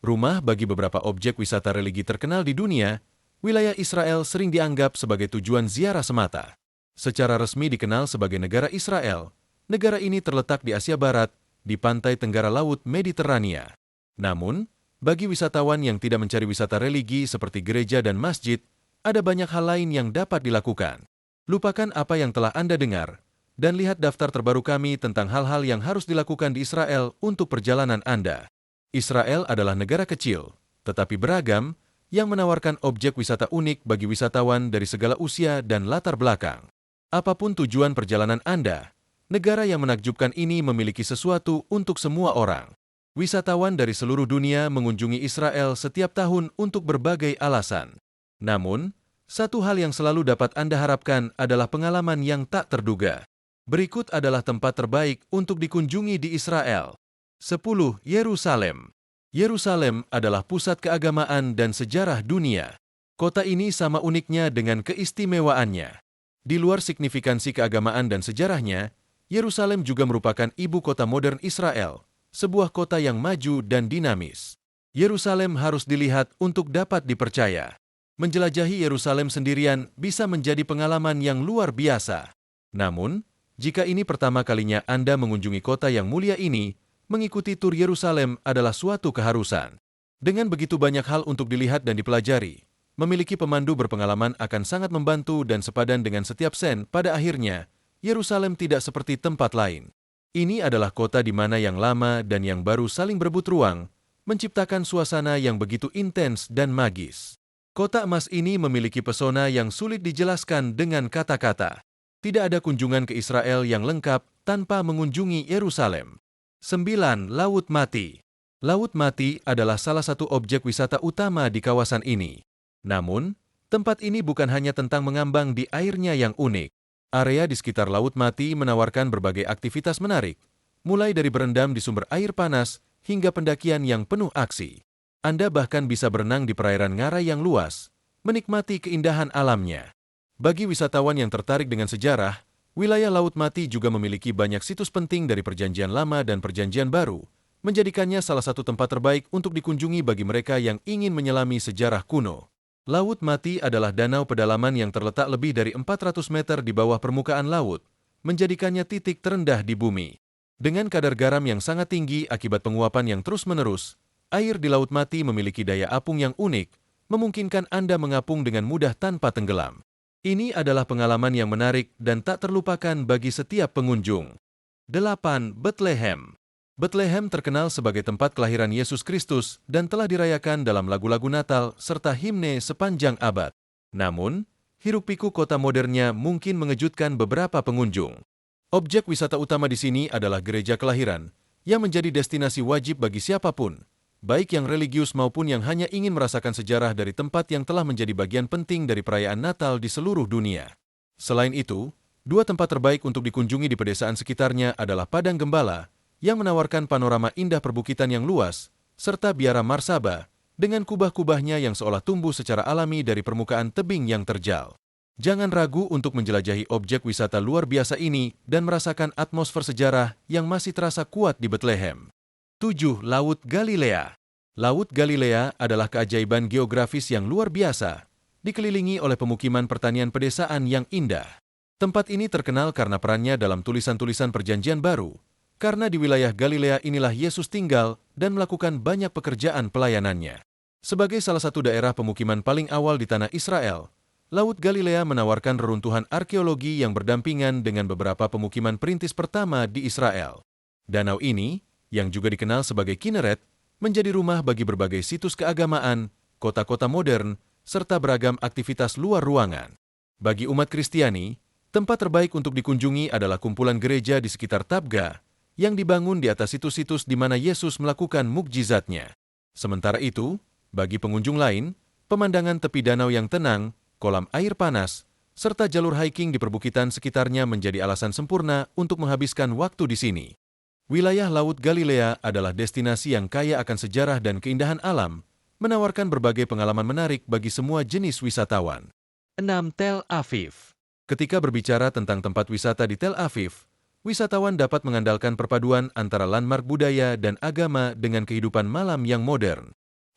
Rumah bagi beberapa objek wisata religi terkenal di dunia, wilayah Israel sering dianggap sebagai tujuan ziarah semata. Secara resmi dikenal sebagai negara Israel, negara ini terletak di Asia Barat, di pantai tenggara Laut Mediterania. Namun, bagi wisatawan yang tidak mencari wisata religi seperti gereja dan masjid, ada banyak hal lain yang dapat dilakukan. Lupakan apa yang telah Anda dengar, dan lihat daftar terbaru kami tentang hal-hal yang harus dilakukan di Israel untuk perjalanan Anda. Israel adalah negara kecil, tetapi beragam, yang menawarkan objek wisata unik bagi wisatawan dari segala usia dan latar belakang. Apapun tujuan perjalanan Anda, negara yang menakjubkan ini memiliki sesuatu untuk semua orang. Wisatawan dari seluruh dunia mengunjungi Israel setiap tahun untuk berbagai alasan. Namun, satu hal yang selalu dapat Anda harapkan adalah pengalaman yang tak terduga. Berikut adalah tempat terbaik untuk dikunjungi di Israel. 10. Yerusalem. Yerusalem adalah pusat keagamaan dan sejarah dunia. Kota ini sama uniknya dengan keistimewaannya. Di luar signifikansi keagamaan dan sejarahnya, Yerusalem juga merupakan ibu kota modern Israel, sebuah kota yang maju dan dinamis. Yerusalem harus dilihat untuk dapat dipercaya. Menjelajahi Yerusalem sendirian bisa menjadi pengalaman yang luar biasa. Namun, jika ini pertama kalinya Anda mengunjungi kota yang mulia ini, mengikuti tur Yerusalem adalah suatu keharusan. Dengan begitu banyak hal untuk dilihat dan dipelajari, memiliki pemandu berpengalaman akan sangat membantu dan sepadan dengan setiap sen. Pada akhirnya, Yerusalem tidak seperti tempat lain. Ini adalah kota di mana yang lama dan yang baru saling berebut ruang, menciptakan suasana yang begitu intens dan magis. Kota emas ini memiliki pesona yang sulit dijelaskan dengan kata-kata. Tidak ada kunjungan ke Israel yang lengkap tanpa mengunjungi Yerusalem. 9. Laut Mati. Laut Mati adalah salah satu objek wisata utama di kawasan ini. Namun, tempat ini bukan hanya tentang mengambang di airnya yang unik. Area di sekitar Laut Mati menawarkan berbagai aktivitas menarik, mulai dari berendam di sumber air panas hingga pendakian yang penuh aksi. Anda bahkan bisa berenang di perairan ngarai yang luas, menikmati keindahan alamnya. Bagi wisatawan yang tertarik dengan sejarah, wilayah Laut Mati juga memiliki banyak situs penting dari Perjanjian Lama dan Perjanjian Baru, menjadikannya salah satu tempat terbaik untuk dikunjungi bagi mereka yang ingin menyelami sejarah kuno. Laut Mati adalah danau pedalaman yang terletak lebih dari 400 meter di bawah permukaan laut, menjadikannya titik terendah di bumi. Dengan kadar garam yang sangat tinggi akibat penguapan yang terus-menerus, air di Laut Mati memiliki daya apung yang unik, memungkinkan Anda mengapung dengan mudah tanpa tenggelam. Ini adalah pengalaman yang menarik dan tak terlupakan bagi setiap pengunjung. 8. Bethlehem. Bethlehem terkenal sebagai tempat kelahiran Yesus Kristus dan telah dirayakan dalam lagu-lagu Natal serta himne sepanjang abad. Namun, hiruk-pikuk kota modernnya mungkin mengejutkan beberapa pengunjung. Objek wisata utama di sini adalah gereja kelahiran, yang menjadi destinasi wajib bagi siapapun, baik yang religius maupun yang hanya ingin merasakan sejarah dari tempat yang telah menjadi bagian penting dari perayaan Natal di seluruh dunia. Selain itu, dua tempat terbaik untuk dikunjungi di pedesaan sekitarnya adalah Padang Gembala, yang menawarkan panorama indah perbukitan yang luas, serta Biara Marsaba, dengan kubah-kubahnya yang seolah tumbuh secara alami dari permukaan tebing yang terjal. Jangan ragu untuk menjelajahi objek wisata luar biasa ini dan merasakan atmosfer sejarah yang masih terasa kuat di Bethlehem. 7. Laut Galilea. Laut Galilea adalah keajaiban geografis yang luar biasa, dikelilingi oleh pemukiman pertanian pedesaan yang indah. Tempat ini terkenal karena perannya dalam tulisan-tulisan Perjanjian Baru, karena di wilayah Galilea inilah Yesus tinggal dan melakukan banyak pekerjaan pelayanannya. Sebagai salah satu daerah pemukiman paling awal di tanah Israel, Laut Galilea menawarkan reruntuhan arkeologi yang berdampingan dengan beberapa pemukiman perintis pertama di Israel. Danau ini, yang juga dikenal sebagai Kinneret, menjadi rumah bagi berbagai situs keagamaan, kota-kota modern, serta beragam aktivitas luar ruangan. Bagi umat Kristiani, tempat terbaik untuk dikunjungi adalah kumpulan gereja di sekitar Tabga, yang dibangun di atas situs-situs di mana Yesus melakukan mukjizatnya. Sementara itu, bagi pengunjung lain, pemandangan tepi danau yang tenang, kolam air panas, serta jalur hiking di perbukitan sekitarnya menjadi alasan sempurna untuk menghabiskan waktu di sini. Wilayah Laut Galilea adalah destinasi yang kaya akan sejarah dan keindahan alam, menawarkan berbagai pengalaman menarik bagi semua jenis wisatawan. 6. Tel Aviv. Ketika berbicara tentang tempat wisata di Tel Aviv, wisatawan dapat mengandalkan perpaduan antara landmark budaya dan agama dengan kehidupan malam yang modern.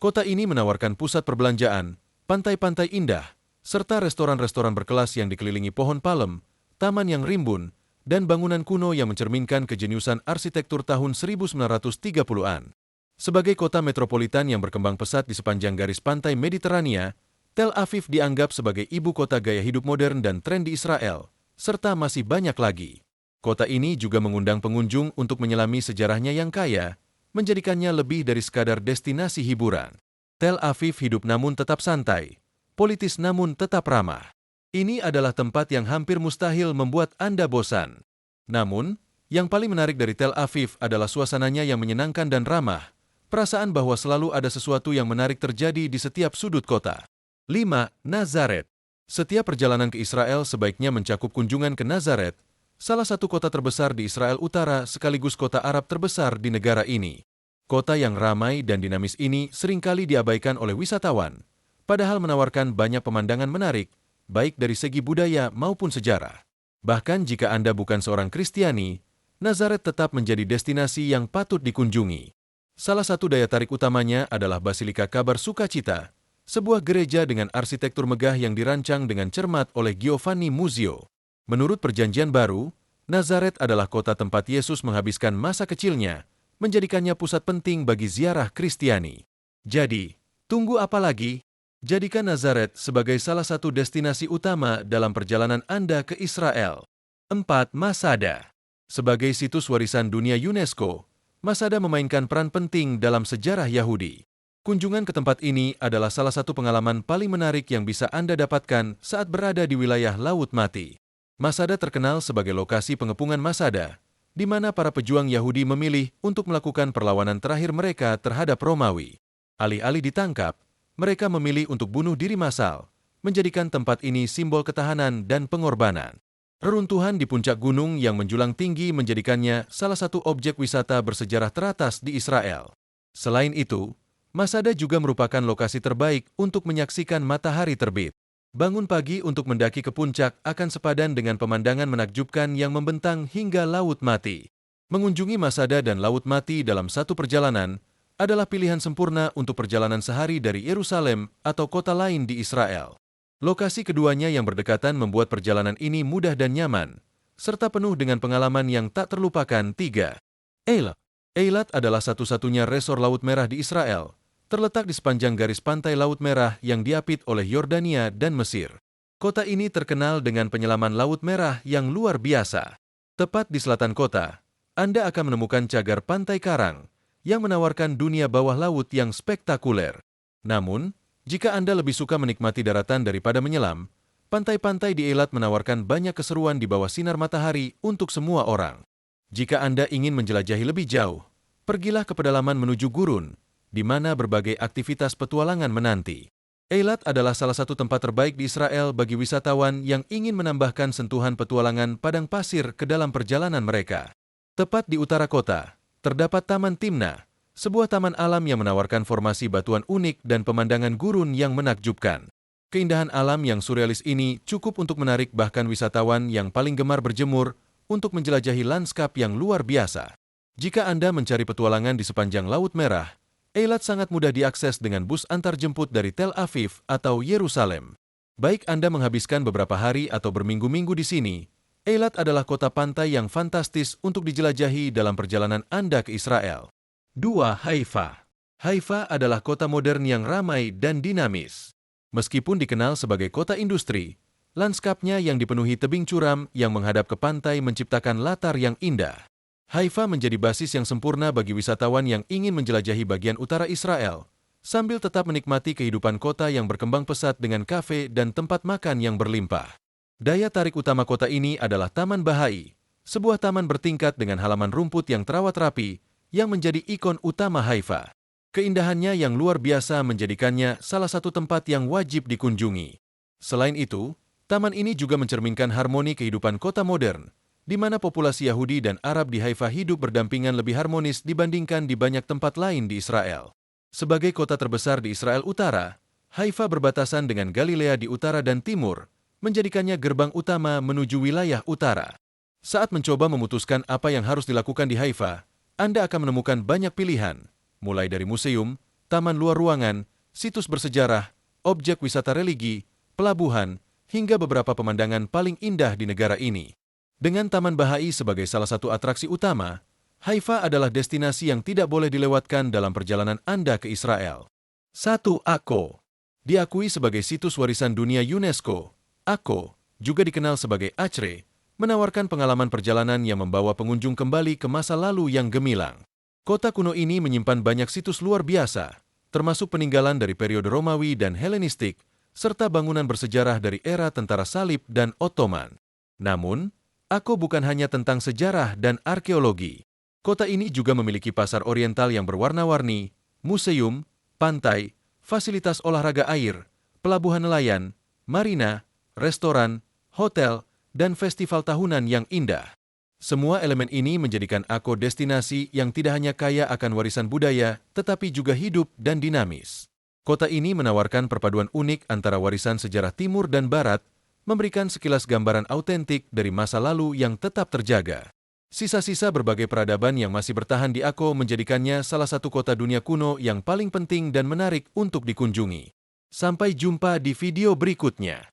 Kota ini menawarkan pusat perbelanjaan, pantai-pantai indah, serta restoran-restoran berkelas yang dikelilingi pohon palem, taman yang rimbun, dan bangunan kuno yang mencerminkan kejeniusan arsitektur tahun 1930-an. Sebagai kota metropolitan yang berkembang pesat di sepanjang garis pantai Mediterania, Tel Aviv dianggap sebagai ibu kota gaya hidup modern dan tren di Israel, serta masih banyak lagi. Kota ini juga mengundang pengunjung untuk menyelami sejarahnya yang kaya, menjadikannya lebih dari sekadar destinasi hiburan. Tel Aviv hidup namun tetap santai, politis namun tetap ramah. Ini adalah tempat yang hampir mustahil membuat Anda bosan. Namun, yang paling menarik dari Tel Aviv adalah suasananya yang menyenangkan dan ramah, perasaan bahwa selalu ada sesuatu yang menarik terjadi di setiap sudut kota. 5. Nazaret. Setiap perjalanan ke Israel sebaiknya mencakup kunjungan ke Nazaret, salah satu kota terbesar di Israel Utara sekaligus kota Arab terbesar di negara ini. Kota yang ramai dan dinamis ini seringkali diabaikan oleh wisatawan, padahal menawarkan banyak pemandangan menarik, baik dari segi budaya maupun sejarah. Bahkan jika Anda bukan seorang Kristiani, Nazaret tetap menjadi destinasi yang patut dikunjungi. Salah satu daya tarik utamanya adalah Basilika Kabar Sukacita, sebuah gereja dengan arsitektur megah yang dirancang dengan cermat oleh Giovanni Muzio. Menurut Perjanjian Baru, Nazaret adalah kota tempat Yesus menghabiskan masa kecilnya, menjadikannya pusat penting bagi ziarah Kristiani. Jadi, tunggu apa lagi? Jadikan Nazaret sebagai salah satu destinasi utama dalam perjalanan Anda ke Israel. 4. Masada. Sebagai situs warisan dunia UNESCO, Masada memainkan peran penting dalam sejarah Yahudi. Kunjungan ke tempat ini adalah salah satu pengalaman paling menarik yang bisa Anda dapatkan saat berada di wilayah Laut Mati. Masada terkenal sebagai lokasi pengepungan Masada, di mana para pejuang Yahudi memilih untuk melakukan perlawanan terakhir mereka terhadap Romawi. Alih-alih ditangkap, mereka memilih untuk bunuh diri massal, menjadikan tempat ini simbol ketahanan dan pengorbanan. Reruntuhan di puncak gunung yang menjulang tinggi menjadikannya salah satu objek wisata bersejarah teratas di Israel. Selain itu, Masada juga merupakan lokasi terbaik untuk menyaksikan matahari terbit. Bangun pagi untuk mendaki ke puncak akan sepadan dengan pemandangan menakjubkan yang membentang hingga Laut Mati. Mengunjungi Masada dan Laut Mati dalam satu perjalanan adalah pilihan sempurna untuk perjalanan sehari dari Yerusalem atau kota lain di Israel. Lokasi keduanya yang berdekatan membuat perjalanan ini mudah dan nyaman, serta penuh dengan pengalaman yang tak terlupakan. 3. Eilat. Eilat adalah satu-satunya resor Laut Merah di Israel, terletak di sepanjang garis pantai Laut Merah yang diapit oleh Yordania dan Mesir. Kota ini terkenal dengan penyelaman Laut Merah yang luar biasa. Tepat di selatan kota, Anda akan menemukan cagar pantai karang, yang menawarkan dunia bawah laut yang spektakuler. Namun, jika Anda lebih suka menikmati daratan daripada menyelam, pantai-pantai di Eilat menawarkan banyak keseruan di bawah sinar matahari untuk semua orang. Jika Anda ingin menjelajahi lebih jauh, pergilah ke pedalaman menuju gurun, di mana berbagai aktivitas petualangan menanti. Eilat adalah salah satu tempat terbaik di Israel bagi wisatawan yang ingin menambahkan sentuhan petualangan padang pasir ke dalam perjalanan mereka. Tepat di utara kota, terdapat Taman Timna, sebuah taman alam yang menawarkan formasi batuan unik dan pemandangan gurun yang menakjubkan. Keindahan alam yang surrealis ini cukup untuk menarik bahkan wisatawan yang paling gemar berjemur untuk menjelajahi lanskap yang luar biasa. Jika Anda mencari petualangan di sepanjang Laut Merah, Eilat sangat mudah diakses dengan bus antarjemput dari Tel Aviv atau Yerusalem. Baik Anda menghabiskan beberapa hari atau berminggu-minggu di sini, Eilat adalah kota pantai yang fantastis untuk dijelajahi dalam perjalanan Anda ke Israel. 2. Haifa. Haifa adalah kota modern yang ramai dan dinamis. Meskipun dikenal sebagai kota industri, lanskapnya yang dipenuhi tebing curam yang menghadap ke pantai menciptakan latar yang indah. Haifa menjadi basis yang sempurna bagi wisatawan yang ingin menjelajahi bagian utara Israel, sambil tetap menikmati kehidupan kota yang berkembang pesat dengan kafe dan tempat makan yang berlimpah. Daya tarik utama kota ini adalah Taman Bahai, sebuah taman bertingkat dengan halaman rumput yang terawat rapi yang menjadi ikon utama Haifa. Keindahannya yang luar biasa menjadikannya salah satu tempat yang wajib dikunjungi. Selain itu, taman ini juga mencerminkan harmoni kehidupan kota modern, di mana populasi Yahudi dan Arab di Haifa hidup berdampingan lebih harmonis dibandingkan di banyak tempat lain di Israel. Sebagai kota terbesar di Israel Utara, Haifa berbatasan dengan Galilea di utara dan timur, menjadikannya gerbang utama menuju wilayah utara. Saat mencoba memutuskan apa yang harus dilakukan di Haifa, Anda akan menemukan banyak pilihan, mulai dari museum, taman luar ruangan, situs bersejarah, objek wisata religi, pelabuhan, hingga beberapa pemandangan paling indah di negara ini. Dengan Taman Bahai sebagai salah satu atraksi utama, Haifa adalah destinasi yang tidak boleh dilewatkan dalam perjalanan Anda ke Israel. 1. Akko. Diakui sebagai situs warisan dunia UNESCO, Akko, juga dikenal sebagai Acre, menawarkan pengalaman perjalanan yang membawa pengunjung kembali ke masa lalu yang gemilang. Kota kuno ini menyimpan banyak situs luar biasa, termasuk peninggalan dari periode Romawi dan Helenistik, serta bangunan bersejarah dari era tentara salib dan Ottoman. Namun, Akko bukan hanya tentang sejarah dan arkeologi. Kota ini juga memiliki pasar oriental yang berwarna-warni, museum, pantai, fasilitas olahraga air, pelabuhan nelayan, marina, restoran, hotel, dan festival tahunan yang indah. Semua elemen ini menjadikan Akko destinasi yang tidak hanya kaya akan warisan budaya, tetapi juga hidup dan dinamis. Kota ini menawarkan perpaduan unik antara warisan sejarah timur dan barat, memberikan sekilas gambaran autentik dari masa lalu yang tetap terjaga. Sisa-sisa berbagai peradaban yang masih bertahan di Akko menjadikannya salah satu kota dunia kuno yang paling penting dan menarik untuk dikunjungi. Sampai jumpa di video berikutnya.